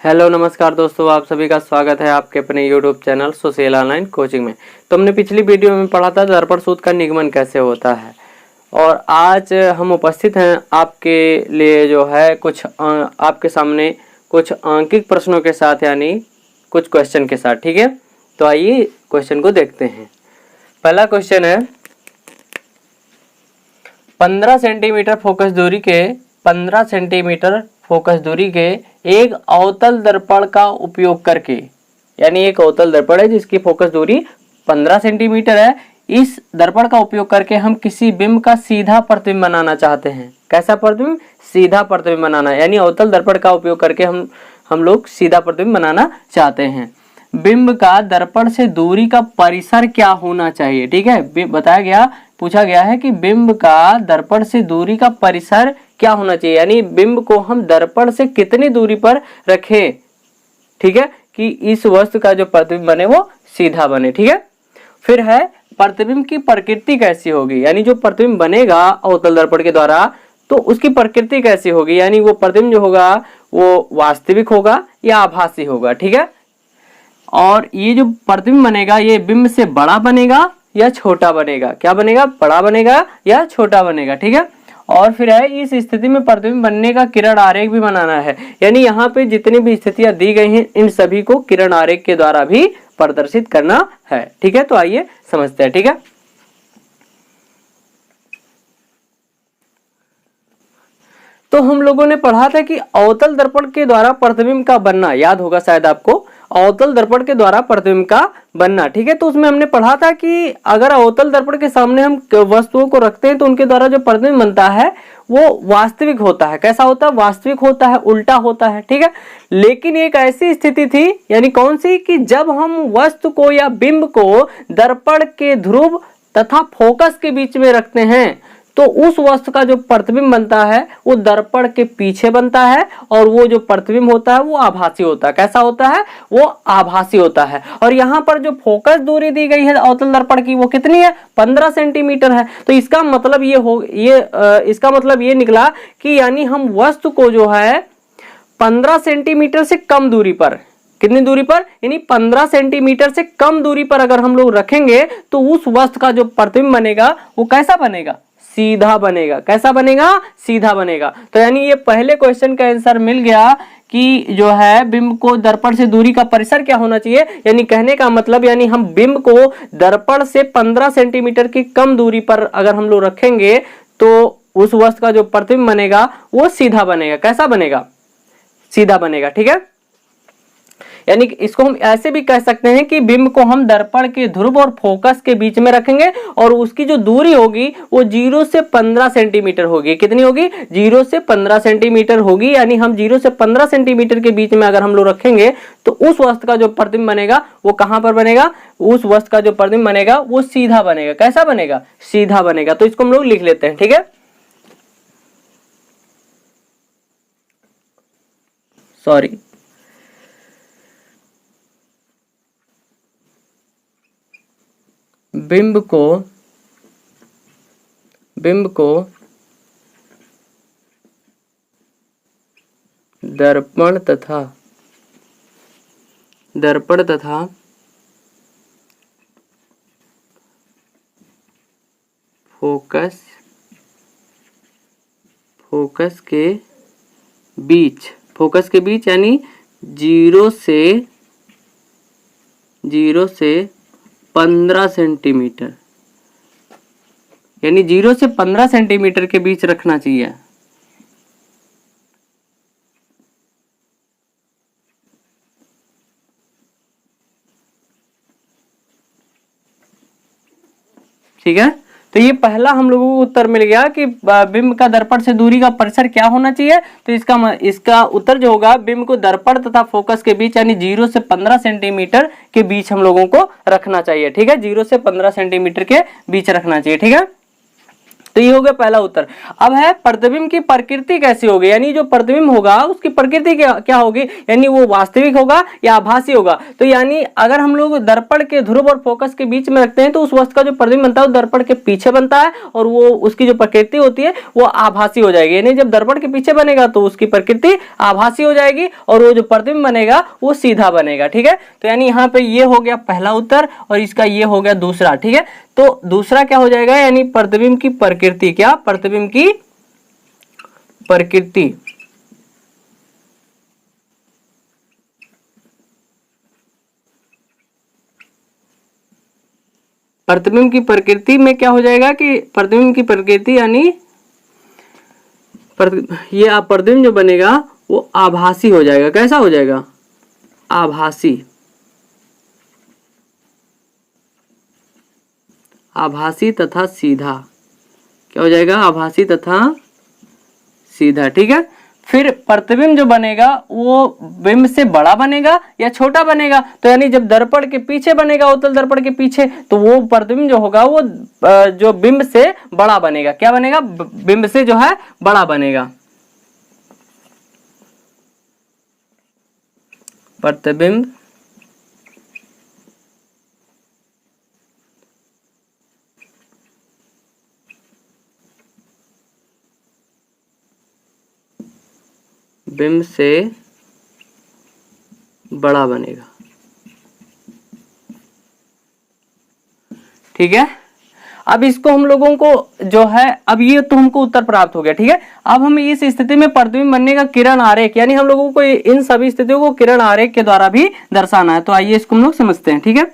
Hello नमस्कार दोस्तों, आप सभी का स्वागत है आपके अपने YouTube channel social online coaching में। तो हमने पिछली वीडियो में पढ़ा था दर्पण सूत्र का निगमन कैसे होता है, और आज हम उपस्थित हैं आपके लिए जो है आपके सामने कुछ अंकित प्रश्नों के साथ, यानी कुछ क्वेश्चन के साथ। ठीक है, तो आइए क्वेश्चन को देखते हैं। पहला क्वेश्चन है, 15 सेंटीमीटर फोकस दूरी के 15 सेंटीमीटर फोकस दूरी के एक अवतल दर्पण का उपयोग करके, यानी एक अवतल दर्पण है जिसकी फोकस दूरी 15 सेंटीमीटर है, इस दर्पण का उपयोग करके हम किसी बिंब का सीधा प्रतिबिंब बनाना चाहते हैं। कैसा प्रतिबिंब? सीधा प्रतिबिंब बनाना, यानी अवतल दर्पण का उपयोग करके हम लोग सीधा प्रतिबिंब बनाना चाहते हैं। बिंब का दर्पण से दूरी का परिसर क्या होना चाहिए? ठीक है, बताया गया, पूछा गया है कि बिंब का दर्पण से दूरी का परिसर क्या होना चाहिए, यानी बिंब को हम दर्पण से कितनी दूरी पर रखें, ठीक है, कि इस वस्तु का जो प्रतिबिंब बने वो सीधा बने। ठीक है, फिर है प्रतिबिंब की प्रकृति कैसी होगी, यानी जो प्रतिबिंब बनेगा अवतल दर्पण के द्वारा तो उसकी प्रकृति कैसी होगी, यानी वो प्रतिबिंब जो होगा वो वास्तविक होगा या आभासी होगा। ठीक है, और ये जो प्रतिबिंब बनेगा ये बिंब से बड़ा बनेगा या छोटा बनेगा? क्या बनेगा? बड़ा बनेगा या छोटा बनेगा। ठीक है, और फिर है इस स्थिति में प्रतिबिंब बनने का किरण आरेख भी बनाना है, यानी यहाँ पे जितनी भी स्थितियां दी गई हैं इन सभी को किरण आरेख के द्वारा भी प्रदर्शित करना है। ठीक है, तो आइए समझते हैं। ठीक है, तो हम लोगों ने पढ़ा था कि अवतल दर्पण के द्वारा प्रतिबिंब का बनना, याद होगा शायद आपको, अवतल दर्पण के द्वारा प्रतिबिंब का बनना। ठीक है, तो उसमें हमने पढ़ा था कि अगर अवतल दर्पण के सामने हम वस्तुओं को रखते हैं तो उनके द्वारा जो प्रतिबिंब बनता है वो वास्तविक होता है। कैसा होता है? वास्तविक होता है, उल्टा होता है। ठीक है, लेकिन एक ऐसी स्थिति थी, यानी कौन सी, कि जब हम वस्तु को या बिंब को दर्पण के ध्रुव तथा फोकस के बीच में रखते हैं तो उस वस्तु का जो प्रतिबिंब बनता है वो दर्पण के पीछे बनता है, और वो जो प्रतिबिंब होता है वो आभासी होता है। कैसा होता है? वो आभासी होता है। और यहाँ पर जो फोकस दूरी दी गई है अवतल दर्पण की वो कितनी है? 15 सेंटीमीटर है। तो इसका मतलब इसका मतलब ये निकला कि यानी हम वस्तु को जो है 15 सेंटीमीटर से कम दूरी पर, कितनी दूरी पर, यानी 15 सेंटीमीटर से कम दूरी पर अगर हम लोग रखेंगे तो उस वस्तु का जो प्रतिबिंब बनेगा वो कैसा बनेगा? सीधा बनेगा। कैसा बनेगा? सीधा बनेगा। तो यानी ये पहले क्वेश्चन का आंसर मिल गया कि जो है बिंब को दर्पण से दूरी का परिसर क्या होना चाहिए, यानी कहने का मतलब, यानी हम बिंब को दर्पण से 15 सेंटीमीटर की कम दूरी पर अगर हम लोग रखेंगे तो उस वस्तु का जो प्रतिबिंब बनेगा वो सीधा बनेगा। कैसा बनेगा? सीधा बनेगा। ठीक है, यानी इसको हम ऐसे भी कह सकते हैं कि बिंब को हम दर्पण के ध्रुव और फोकस के बीच में रखेंगे और उसकी जो दूरी होगी वो 0 से 15 सेंटीमीटर होगी। कितनी होगी? 0 से 15 सेंटीमीटर होगी, यानी हम 0 से 15 सेंटीमीटर के बीच में अगर हम लोग रखेंगे तो उस वस्तु का जो प्रतिबिंब बनेगा वो कहां पर बनेगा? उस वस्तु का जो प्रतिबिंब बनेगा वो सीधा बनेगा। कैसा बनेगा? सीधा बनेगा। तो इसको हम लोग लिख लेते हैं। ठीक है, सॉरी, बिंब को दर्पण तथा फोकस के बीच यानी 0 से 15 सेंटीमीटर, यानी 0 से 15 सेंटीमीटर के बीच रखना चाहिए। ठीक है, तो ये पहला हम लोगों को उत्तर मिल गया कि बिंब का दर्पण से दूरी का परिसर क्या होना चाहिए। तो इसका उत्तर जो होगा, बिंब को दर्पण तथा फोकस के बीच यानी 0 से 15 सेंटीमीटर के बीच हम लोगों को रखना चाहिए। ठीक है, 0 से 15 सेंटीमीटर के बीच रखना चाहिए। ठीक है, तो ये हो गया पहला उत्तर। अब है प्रतिबिंब की प्रकृति कैसी होगी, यानी जो प्रतिबिंब होगा उसकी प्रकृति क्या होगी, यानी वो वास्तविक होगा या आभासी होगा। तो यानी अगर हम लोग दर्पण के ध्रुव और फोकस के बीच में रखते हैं तो उस वस्तु का जो प्रतिबिंब बनता है वो दर्पण के पीछे बनता है और वो उसकी जो प्रकृति होती है वो आभासी हो जाएगी। यानी जब दर्पण के पीछे बनेगा तो उसकी प्रकृति आभासी हो जाएगी और वो जो प्रतिबिंब बनेगा वो सीधा बनेगा। ठीक है, तो यानी यहाँ पे ये हो गया पहला उत्तर और इसका ये हो गया दूसरा। ठीक है, तो दूसरा क्या हो जाएगा, यानी प्रतिबिंब की प्रकृति, क्या प्रतिबिंब की प्रकृति। प्रतिबिंब की प्रकृति में क्या हो जाएगा कि प्रतिबिंब की प्रकृति यानी ये प्रतिबिंब जो बनेगा वो आभासी हो जाएगा। कैसा हो जाएगा, आभासी, आभासी तथा सीधा। क्या हो जाएगा, आभासी तथा सीधा। ठीक है, फिर प्रतिबिंब जो बनेगा वो बिंब से बड़ा बनेगा या छोटा बनेगा। तो यानी जब दर्पण के पीछे बनेगा, उत्तल दर्पण के पीछे, तो वो प्रतिबिंब जो होगा वो जो बिंब से बड़ा बनेगा। क्या बनेगा, बिंब से जो है बड़ा बनेगा। प्रतिबिंब बिंब से बड़ा बनेगा। ठीक है, अब इसको हम लोगों को जो है, अब ये तो हमको उत्तर प्राप्त हो गया। ठीक है, अब हम इस स्थिति में प्रतिबिंब बनने का किरण आरेख, यानी हम लोगों को इन सभी स्थितियों को किरण आरेख के द्वारा भी दर्शाना है। तो आइए इसको हम लोग समझते हैं। ठीक है,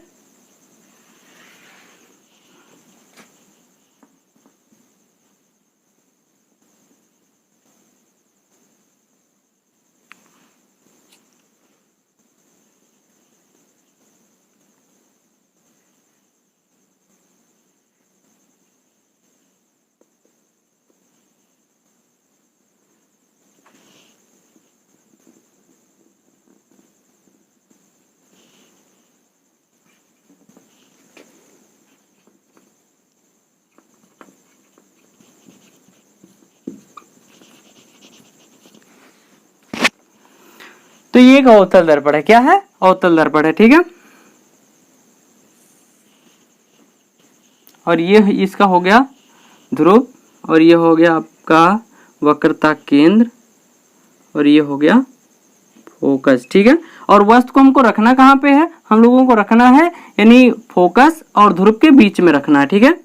तो ये एक अवतल दर्पण है। क्या है, अवतल दर्पण है। ठीक है, और ये इसका हो गया ध्रुव और ये हो गया आपका वक्रता केंद्र और ये हो गया फोकस। ठीक है, और वस्तु को हमको रखना कहाँ पे है, हम लोगों को रखना है यानी फोकस और ध्रुव के बीच में रखना है। ठीक है,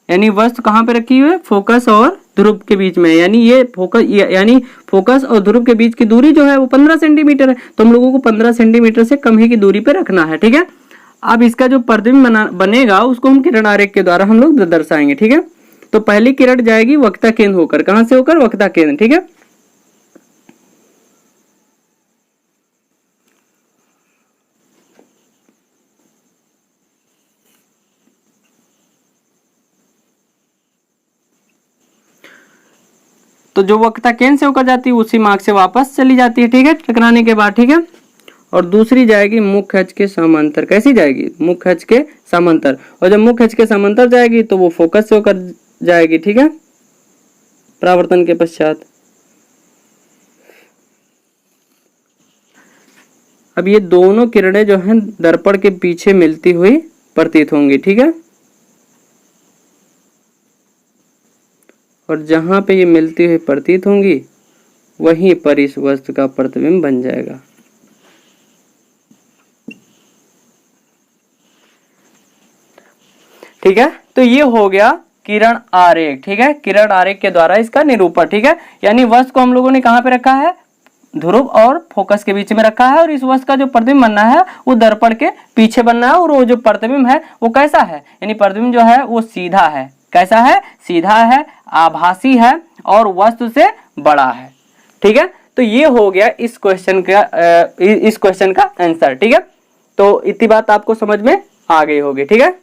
यानी वस्तु कहाँ पे रखी हुई है, फोकस और ध्रुव के बीच में। यानी ये फोकस यानी फोकस और ध्रुव के बीच की दूरी जो है वो 15 सेंटीमीटर है। तो हम लोगों को 15 सेंटीमीटर से कम ही की दूरी पे रखना है। ठीक है, अब इसका जो प्रतिबिंब बनेगा उसको हम किरण आरेख के द्वारा हम लोग दर्शाएंगे। ठीक है, तो पहली किरण जाएगी वक्रता केंद्र होकर, कहां से होकर, वक्रता केंद्र। ठीक है, तो जो वक्रता केंद्र से होकर जाती है उसी मार्ग से वापस चली जाती है। ठीक है, टकराने के बाद। ठीक है, और दूसरी जाएगी मुख्य अक्ष के समांतर। कैसी जाएगी, मुख्य अक्ष के समांतर। और जब मुख्य अक्ष के समांतर जाएगी तो वो फोकस से होकर जाएगी। ठीक है, परावर्तन के पश्चात। अब ये दोनों किरणें जो हैं दर्पण के पीछे मिलती हुई प्रतीत होंगी। ठीक है, और जहां पे ये मिलती हुई प्रतीत होंगी वहीं पर इस वस्तु का प्रतिबिंब बन जाएगा। ठीक है, तो ये हो गया किरण आरेख। ठीक है, किरण आरेख के द्वारा इसका निरूपण। ठीक है, यानी वस्तु को हम लोगों ने कहां पे रखा है, ध्रुव और फोकस के बीच में रखा है और इस वस्तु का जो प्रतिबिंब बनना है वो दर्पण के पीछे बनना है और वो जो प्रतिबिंब है वो कैसा है, यानी प्रतिबिंब जो है वो सीधा है। कैसा है, सीधा है, आभासी है और वस्तु से बड़ा है। ठीक है, तो ये हो गया इस क्वेश्चन का आंसर। ठीक है, तो इतनी बात आपको समझ में आ गई होगी। ठीक है,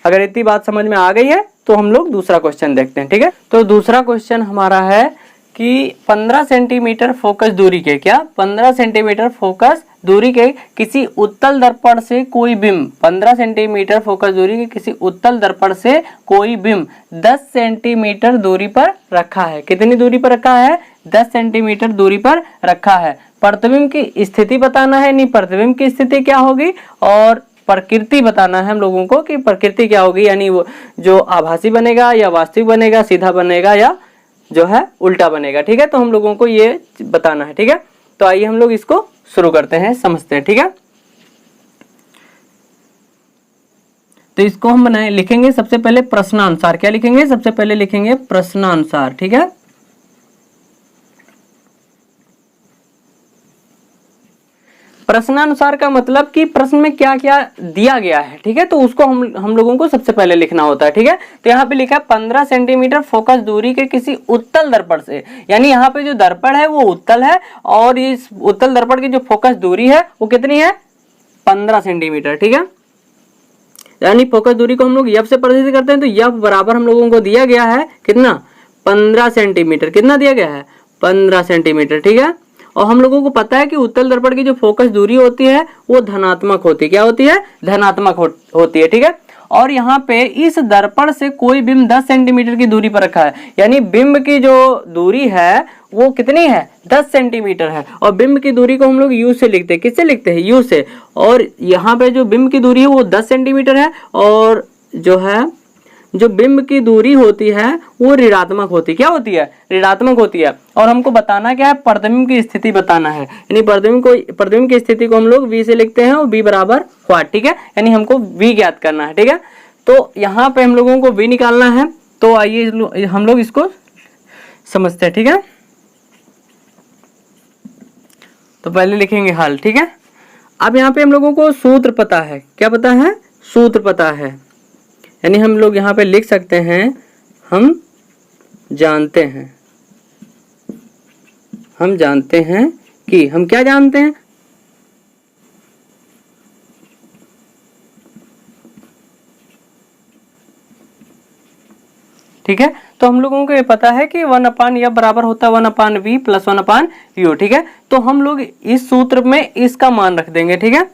अगर इतनी बात समझ में आ गई है तो हम लोग दूसरा क्वेश्चन देखते हैं। ठीक है, तो दूसरा क्वेश्चन हमारा है कि 15 सेंटीमीटर फोकस दूरी के, क्या 15 सेंटीमीटर फोकस दूरी के किसी उत्तल दर्पण से कोई बिंब 15 सेंटीमीटर फोकस दूरी के किसी उत्तल दर्पण से कोई बिंब 10 सेंटीमीटर दूरी पर रखा है। कितनी दूरी पर रखा है? 10 सेंटीमीटर दूरी पर रखा है। प्रतिबिंब की स्थिति बताना है, नहीं प्रतिबिंब की स्थिति क्या होगी और प्रकृति बताना है हम लोगों को कि प्रकृति क्या होगी, यानी वो जो आभासी बनेगा या वास्तविक बनेगा, सीधा बनेगा या जो है उल्टा बनेगा। ठीक है, तो हम लोगों को ये बताना है। ठीक है, तो आइए हम लोग इसको शुरू करते हैं, समझते हैं। ठीक है, तो इसको हम बनाए लिखेंगे सबसे पहले प्रश्नानुसार। क्या लिखेंगे? सबसे पहले लिखेंगे प्रश्नानुसार। ठीक है, प्रश्नानुसार का मतलब कि प्रश्न में क्या क्या दिया गया है। ठीक है, तो उसको हम लोगों को सबसे पहले लिखना होता है। ठीक है, तो यहाँ पे लिखा है 15 सेंटीमीटर फोकस दूरी के किसी उत्तल दर्पण से, यानी यहाँ पे जो दर्पण है वो उत्तल है और इस उत्तल दर्पण की जो फोकस दूरी है वो कितनी है? 15 सेंटीमीटर। ठीक है, यानी फोकस दूरी को हम लोग यफ से प्रदर्शित करते हैं, तो यफ बराबर हम लोगों को दिया गया है कितना? 15 सेंटीमीटर। कितना दिया गया है? 15 सेंटीमीटर। ठीक है, और हम लोगों को पता है कि उत्तल दर्पण की जो फोकस दूरी होती है वो धनात्मक होती है। क्या होती है? धनात्मक होती है। ठीक है, और यहाँ पे इस दर्पण से कोई बिंब 10 सेंटीमीटर की दूरी पर रखा है, यानी बिंब की जो दूरी है वो कितनी है? 10 सेंटीमीटर है। और बिंब की दूरी को हम लोग यू से लिखते हैं। किससे लिखते हैं? यू से। और यहाँ पे जो बिंब की दूरी है वो 10 सेंटीमीटर है और जो बिंब की दूरी होती है वो ऋणात्मक होती है। क्या होती है? ऋणात्मक होती है। और हमको बताना क्या है? प्रतिबिंब की स्थिति बताना है, यानी प्रतिबिंब की स्थिति को हम लोग v से लिखते हैं और v बराबर व्हाट। ठीक है, यानी हमको v ज्ञात करना है। ठीक है, तो यहाँ पे हम लोगों को v निकालना है। तो आइए हम लोग इसको समझते हैं। ठीक है, तो पहले लिखेंगे हल। ठीक है, अब यहाँ पे हम लोगों को सूत्र पता है। क्या पता है? सूत्र पता है, यानी हम लोग यहाँ पे लिख सकते हैं हम जानते हैं कि हम क्या जानते हैं? ठीक है, तो हम लोगों को ये पता है कि 1/f बराबर होता है 1/v प्लस 1/u। ठीक है, तो हम लोग इस सूत्र में इसका मान रख देंगे। ठीक है,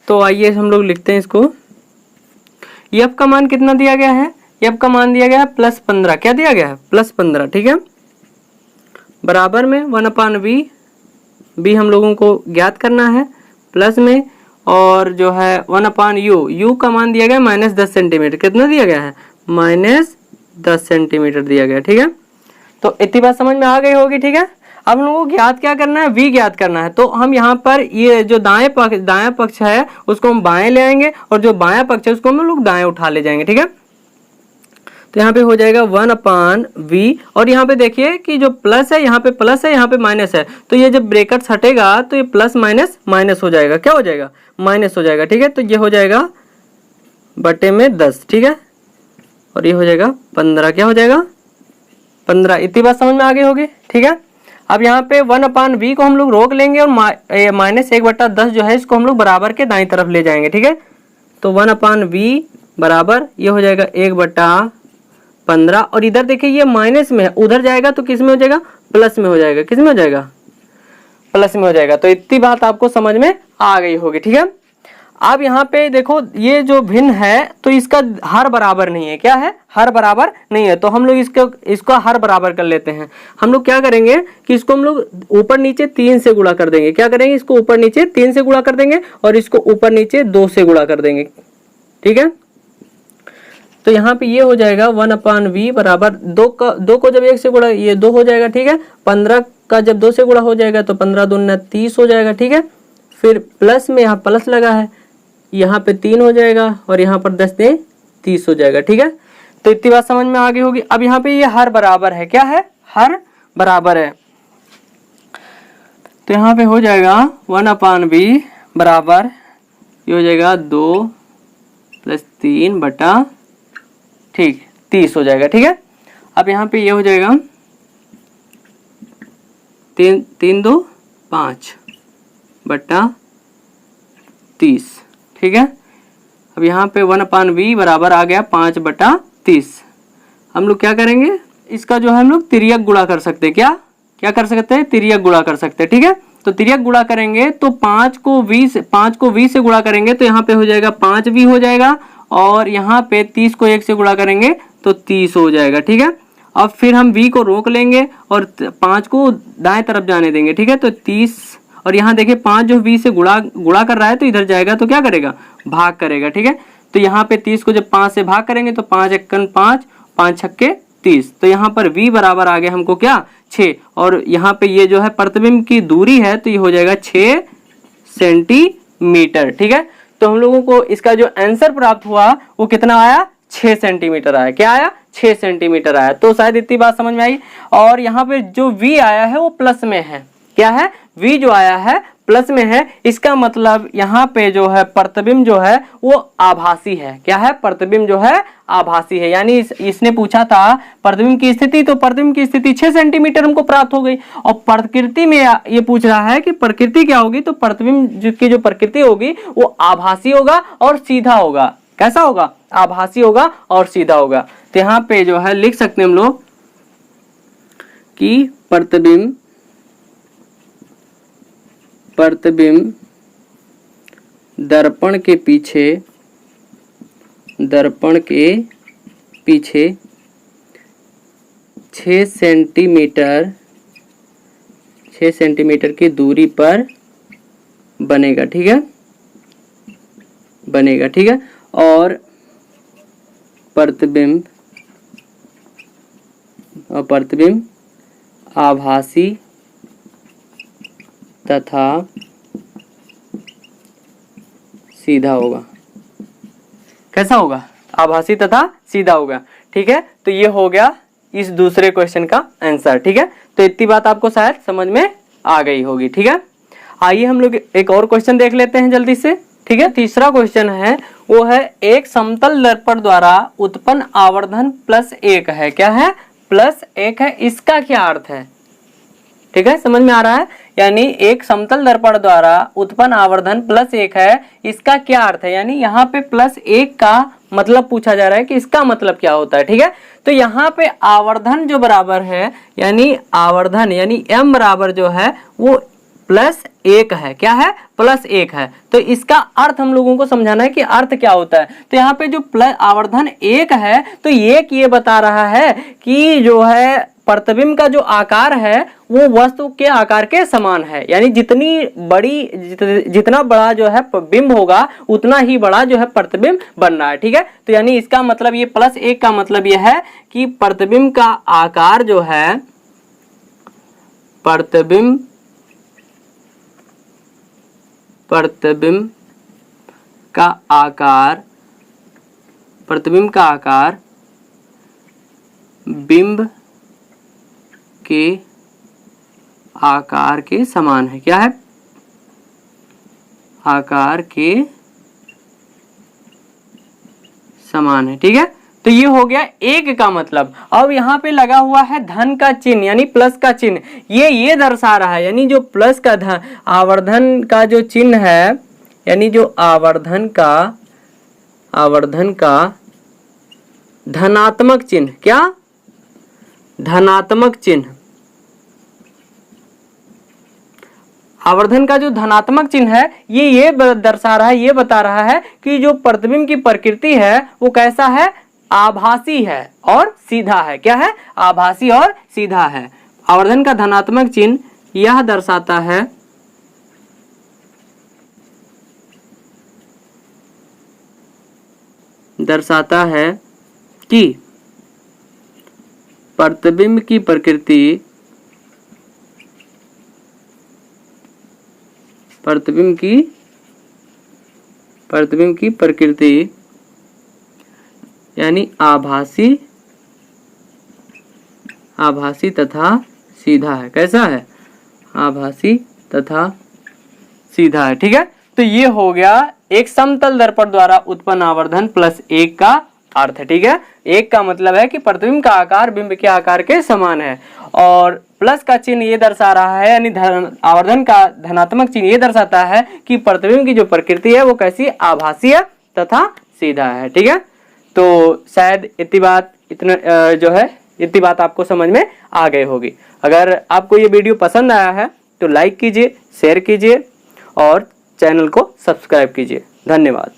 तो आइए हम लोग लिखते हैं इसको। f का मान कितना दिया गया है? f का मान दिया गया है +15। क्या दिया गया है? +15। ठीक है, बराबर में 1/v भी हम लोगों को ज्ञात करना है प्लस में, और जो है 1/u, u का मान दिया गया -10 सेंटीमीटर। कितना दिया गया है? -10 सेंटीमीटर दिया गया। ठीक है, तो इतनी बात समझ में आ गई होगी। ठीक है, अब हम लोगों को ज्ञात क्या करना है? v ज्ञात करना है। तो हम यहाँ पर ये जो दाएं पक्ष है उसको हम बाएं ले आएंगे और जो बायां पक्ष है उसको हम लोग दाएं उठा ले जाएंगे। ठीक है, तो यहाँ पे हो जाएगा 1/v और यहाँ पे देखिए कि जो प्लस है यहाँ पे प्लस है, यहाँ पे माइनस है, तो ये जब ब्रैकेट हटेगा तो ये प्लस माइनस माइनस हो जाएगा। क्या हो जाएगा? माइनस हो जाएगा। ठीक है, तो ये हो जाएगा बटे में 10। ठीक है, और ये हो जाएगा 15। क्या हो जाएगा? 15। इतनी बात समझ में आ गई होगी। ठीक है, अब यहाँ पे 1/v को हम लोग रोक लेंगे और -1/10 जो है इसको हम लोग बराबर के दाईं तरफ ले जाएंगे। ठीक है, तो 1/v बराबर ये हो जाएगा 1/15 और इधर देखिए ये माइनस में है, उधर जाएगा तो किस में हो जाएगा? प्लस में हो जाएगा। किस में हो जाएगा? प्लस में हो जाएगा। तो इतनी बात आपको समझ में आ गई होगी। ठीक है, अब यहाँ पे देखो ये जो भिन्न है तो इसका हर बराबर नहीं है। क्या है? हर बराबर नहीं है। तो हम लोग इसको हर बराबर कर लेते हैं। हम लोग क्या करेंगे कि इसको हम लोग ऊपर नीचे 3 से गुणा कर देंगे। क्या करेंगे? इसको ऊपर नीचे 3 से गुणा कर देंगे और इसको ऊपर नीचे 2 से गुणा कर देंगे। ठीक है, तो यहाँ पे ये हो जाएगा 1/v बराबर 2 को जब 1 से गुणा ये 2 हो जाएगा। ठीक है, 15 का जब 2 से गुणा हो जाएगा तो 15 दूना 30 हो जाएगा। ठीक है, फिर प्लस में यहाँ प्लस लगा है, यहाँ पे 3 हो जाएगा और यहाँ पर 10 से 30 हो जाएगा। ठीक है, तो इतनी बात समझ में आ गई होगी। अब यहाँ पे ये हर बराबर है। क्या है? हर बराबर है। तो यहाँ पे हो जाएगा 1/v बराबर ये हो जाएगा 2 + 3 बटा 30 हो जाएगा। ठीक है, अब यहाँ पे ये हो जाएगा 3 2 5 बटा 30। ठीक है, अब यहाँ पे 1/v बराबर आ गया 5/30। हम लोग क्या करेंगे? इसका जो है हम लोग तिर्यक गुणा कर सकते हैं। क्या कर सकते हैं? तिर्यक गुणा कर सकते हैं। ठीक है, तो तिर्यक गुणा करेंगे तो 5 को 20 से गुणा करेंगे तो यहाँ पे हो जाएगा 5v हो जाएगा, और यहाँ पे 30 को 1 से गुणा करेंगे तो 30 हो जाएगा। ठीक है, अब फिर हम v को रोक लेंगे और 5 को दाएं तरफ जाने देंगे। ठीक है, तो 30, और यहाँ देखिए 5 जो v से गुणा कर रहा है तो इधर जाएगा तो क्या करेगा, भाग करेगा। ठीक है, तो यहाँ पे 30 को जब 5 से भाग करेंगे तो 5 एकन 5, 5 छक्के 30, तो यहाँ पर v बराबर आ गया हमको क्या, 6, और यहाँ पे ये जो है प्रतिबिंब की दूरी है तो ये हो जाएगा 6 सेंटीमीटर। ठीक है, तो हम लोगों को इसका जो आंसर प्राप्त हुआ वो कितना आया, 6 सेंटीमीटर आया। क्या आया, 6 सेंटीमीटर आया। तो शायद इतनी बात समझ में आई। और यहाँ पे जो v आया है वो प्लस में है। क्या है, v जो आया है प्लस में है, इसका मतलब यहाँ पे जो है प्रतिबिंब जो है वो आभासी है। क्या है, प्रतिबिंब जो है आभासी है। यानी इसने पूछा था प्रतिबिंब की स्थिति, तो प्रतिबिंब की स्थिति 6 सेंटीमीटर हमको प्राप्त हो गई। और प्रकृति में ये पूछ रहा है कि प्रकृति क्या होगी, तो प्रतिबिंब की जो प्रकृति होगी वो आभासी होगा और सीधा होगा। कैसा होगा, आभासी होगा और सीधा होगा। तो यहाँ पे जो है लिख सकते हैं हम लोग कि प्रतिबिंब दर्पण के पीछे 6 सेंटीमीटर की दूरी पर बनेगा। ठीक है, बनेगा। ठीक है, और प्रतिबिंब आभासी तथा सीधा होगा। कैसा होगा, आभासी तथा सीधा होगा। ठीक है, तो ये हो गया इस दूसरे क्वेश्चन का आंसर। ठीक है, तो इतनी बात आपको शायद समझ में आ गई होगी। ठीक है, आइए हम लोग एक और क्वेश्चन देख लेते हैं जल्दी से। ठीक है, तीसरा क्वेश्चन है वो है एक समतल दर्पण द्वारा उत्पन्न आवर्धन +1 है। क्या है, +1 है। इसका क्या अर्थ है, ठीक है, समझ में आ रहा है। यानी एक समतल दर्पण द्वारा उत्पन्न आवर्धन +1 है, इसका क्या अर्थ है। यानी यहाँ पे +1 का मतलब पूछा जा रहा है कि इसका मतलब क्या होता है। ठीक है, तो यहाँ पे आवर्धन जो बराबर है, यानी आवर्धन यानी m बराबर जो है वो +1 है। क्या है, +1 है। तो इसका अर्थ हम लोगों को समझाना है कि अर्थ क्या होता है। तो यहाँ पे जो आवर्धन 1 है, तो एक ये बता रहा है कि जो है प्रतिबिंब का जो आकार है वो वस्तु के आकार के समान है। यानी जितना बड़ा जो है बिंब होगा उतना ही बड़ा जो है प्रतिबिंब बन रहा है। ठीक है, तो यानी इसका मतलब ये +1 का मतलब ये है कि प्रतिबिंब का आकार जो है, प्रतिबिंब का आकार बिंब के आकार के समान है। क्या है, आकार के समान है। ठीक है, तो ये हो गया 1 का मतलब। अब यहाँ पे लगा हुआ है धन का चिन्ह यानी प्लस का चिन्ह, ये दर्शा रहा है। यानी जो प्लस का आवर्धन का जो चिन्ह है, यानी जो आवर्धन का धनात्मक चिन्ह, क्या, धनात्मक चिन्ह, आवर्धन का जो धनात्मक चिन्ह है ये दर्शा रहा है, ये बता रहा है कि जो प्रतिबिंब की प्रकृति है वो कैसा है, आभासी है और सीधा है। क्या है, आभासी और सीधा है। आवर्धन का धनात्मक चिन्ह यह दर्शाता है कि प्रतिबिंब की प्रकृति यानी आभासी तथा सीधा है। कैसा है, आभासी तथा सीधा है। ठीक है, तो ये हो गया एक समतल दर्पण द्वारा उत्पन्न आवर्धन +1 का अर्थ है। ठीक है, 1 का मतलब है कि प्रतिबिंब का आकार बिंब के आकार के समान है, और प्लस का चिन्ह ये दर्शा रहा है, यानी आवर्धन का धनात्मक चिन्ह ये दर्शाता है कि प्रतिबिंब की जो प्रकृति है वो कैसी, आभासी है तथा सीधा है। ठीक है, तो शायद इतनी बात आपको समझ में आ गई होगी। अगर आपको ये वीडियो पसंद आया है तो लाइक कीजिए, शेयर कीजिए और चैनल को सब्सक्राइब कीजिए। धन्यवाद।